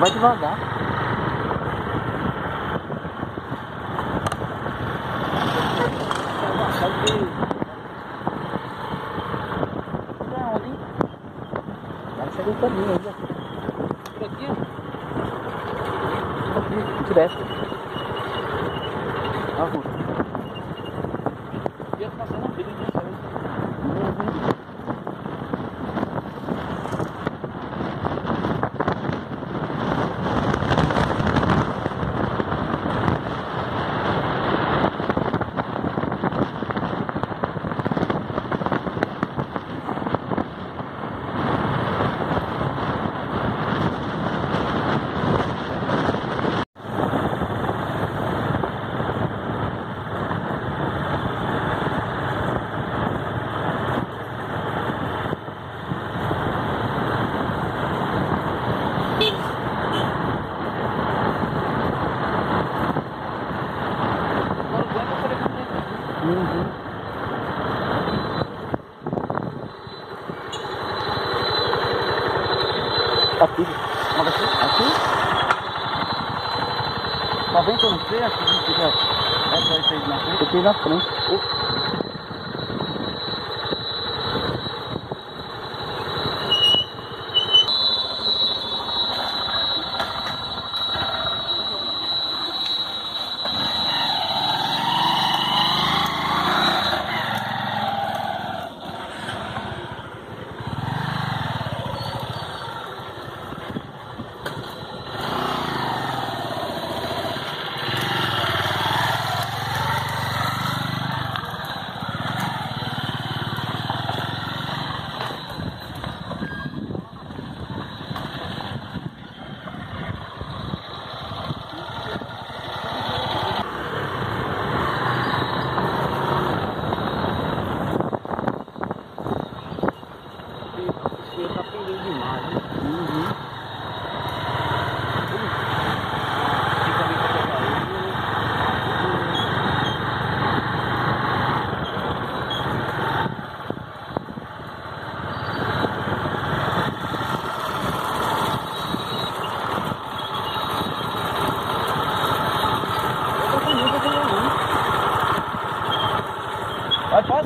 Vai devagar. Vai sair um caminho ainda. Por aqui? Direto. A rua. Ia passar na vida, não sabe? Aqui. Aqui? Tá vendo que eu não sei? Acho que a gente já... Essa aí na frente. Aqui na frente.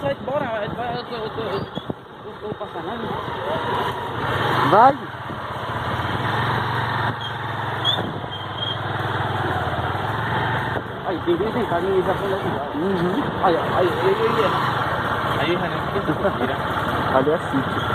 Vai, bora, eu vou passar mais. Vai! Aí, tem bem sentado e já foi legal. Aí, Renan, que você tira? Ali é sítio.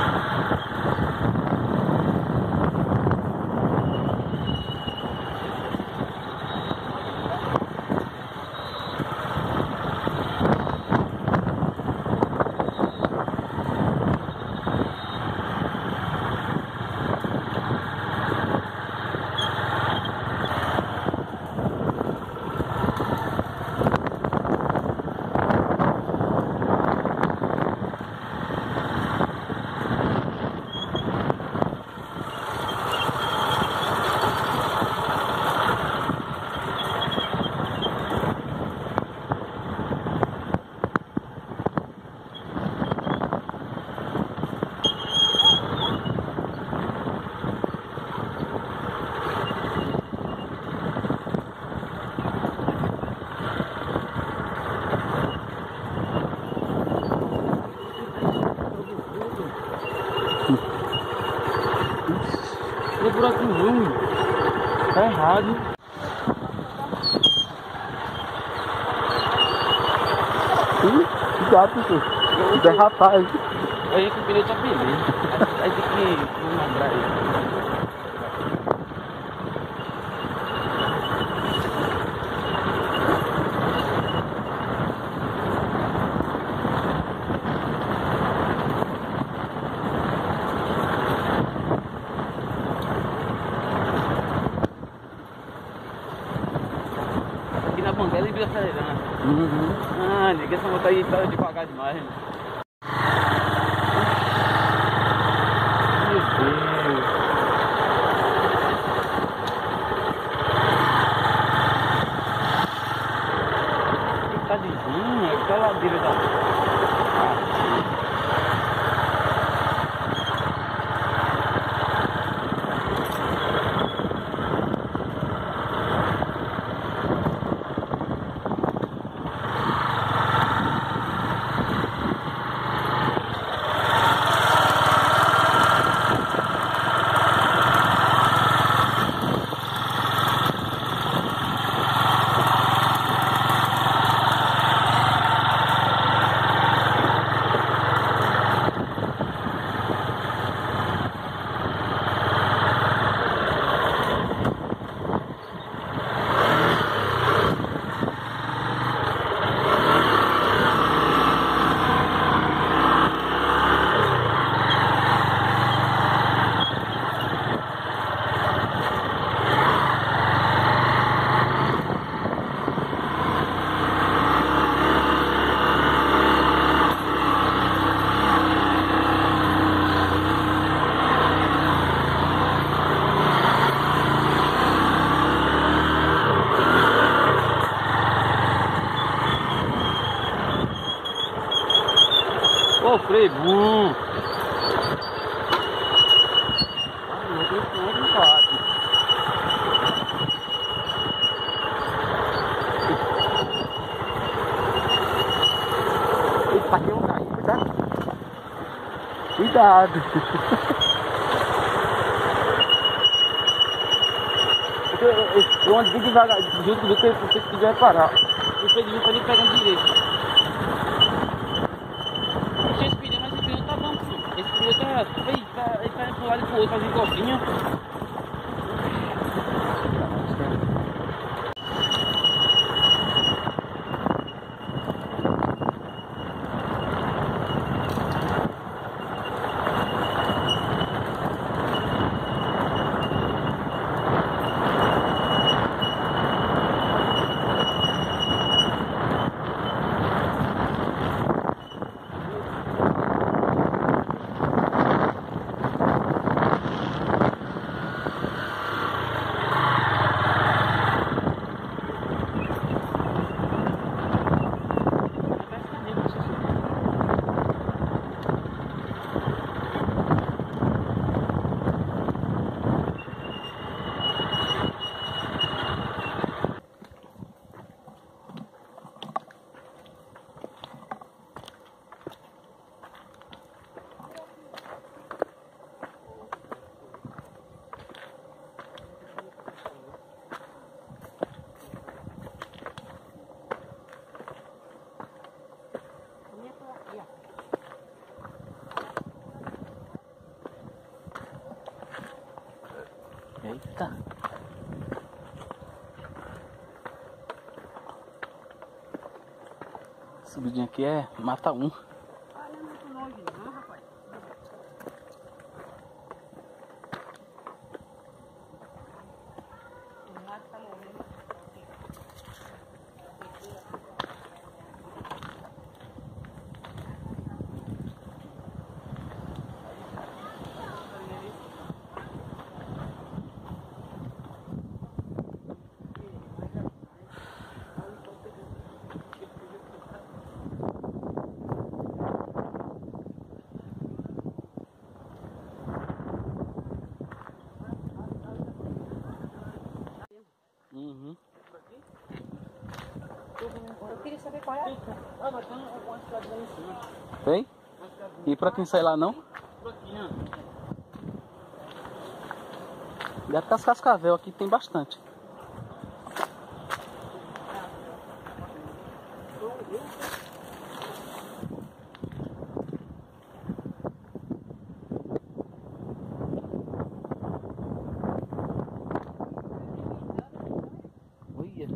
Tem buraco ruim. Tá errado. Cuidado, senhor. Derrapar aí. Aí que o pneu tá beleza. Aí tem que manobrar aí. Ele vira acelerando. Ah, ninguém essa moto aí tá devagar demais. Meu Deus. Ele tá de ruim, é aquela ladeira da... Trebum. Não tem como de fato. Esse patinho cai, cuidado. Cuidado. Eu ando bem devagar, junto do que você quiser parar. O pedrinho tá ali pegando direito. Puxei esse pneu, mas esse pneu tá bom, filho. Esse pneu tá. Ele tá indo pro lado e pro outro, fazendo copinha. Eita. Subidinha aqui é mata um. Ah, não é muito longe não, rapaz. O mato tá morrendo. Uhum. Eu queria saber qual é. Ah, mas tem uma cidade lá em cima. Tem? E pra quem sai lá não? Por aqui, né? Deve ter as cascavel aqui, tem bastante. Olha.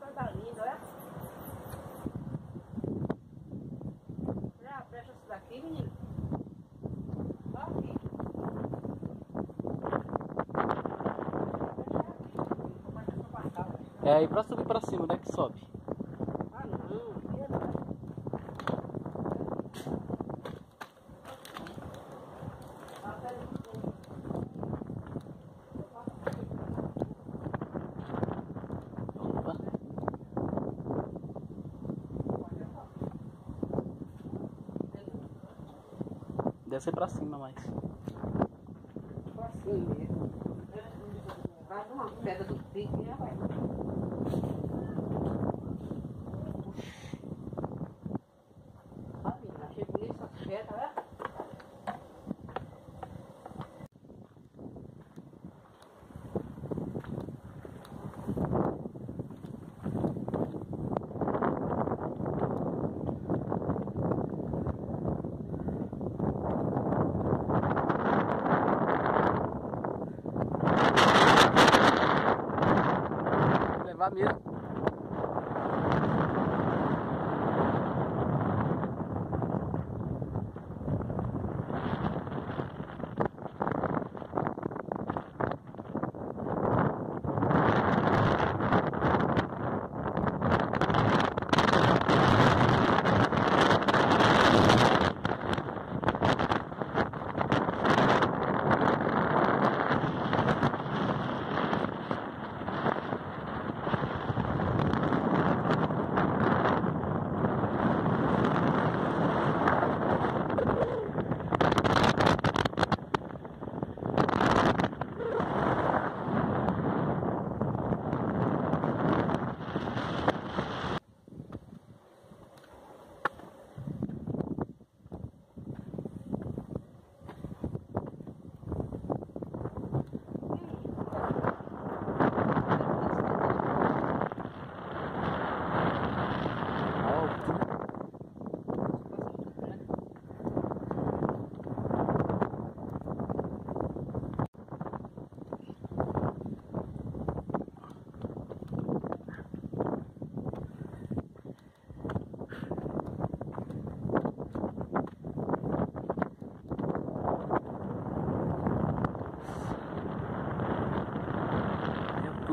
Coisa linda, olha. Já presta isso daqui, menino. Olha aqui. É aí pra subir pra cima, né? Que sobe. Ah, não. Opa. Desce pra cima mais. Assim mesmo. Vai uma pedra do pico, né, vai? Olha, menina, achei bonita essa pedra, olha. Levar mesmo.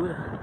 altura.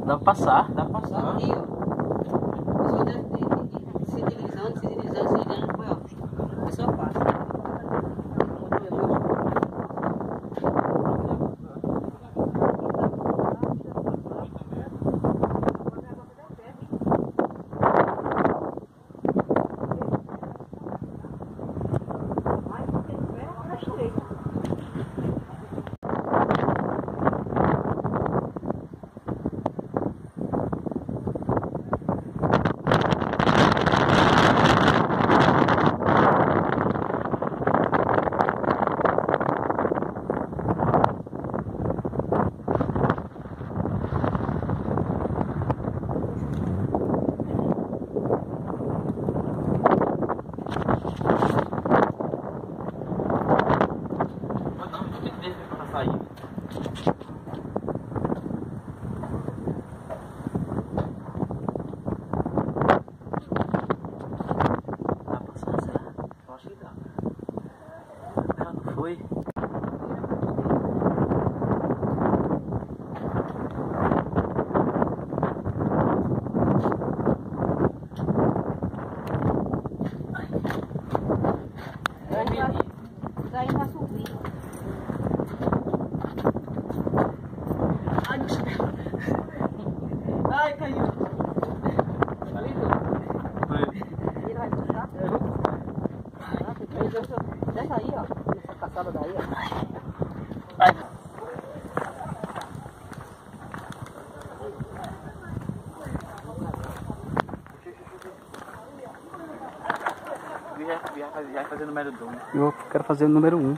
Dá pra passar? Dá pra passar. Aqui, ó. Só se deslizando, foi, ó. A pessoa passa. caiu. Ele vai puxar. Deixa aí, ó. Essa caçada daí, ó. Já vai fazer o número 2. Eu quero fazer o número 1.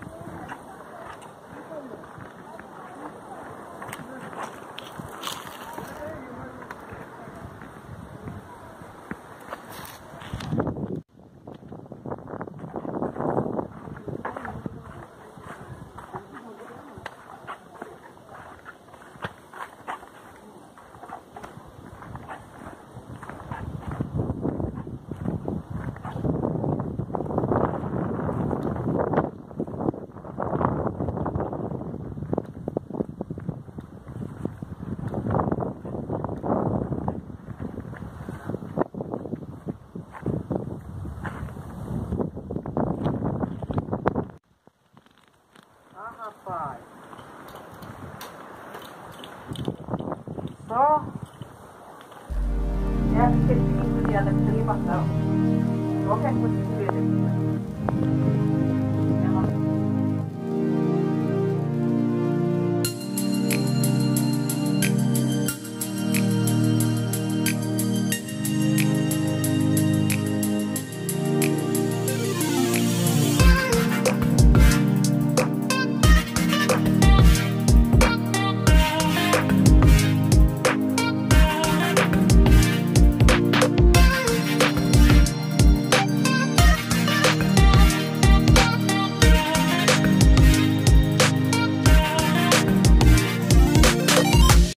Rapaz, só é aquele tipo de ada que você passar. Qualquer coisa que você vê.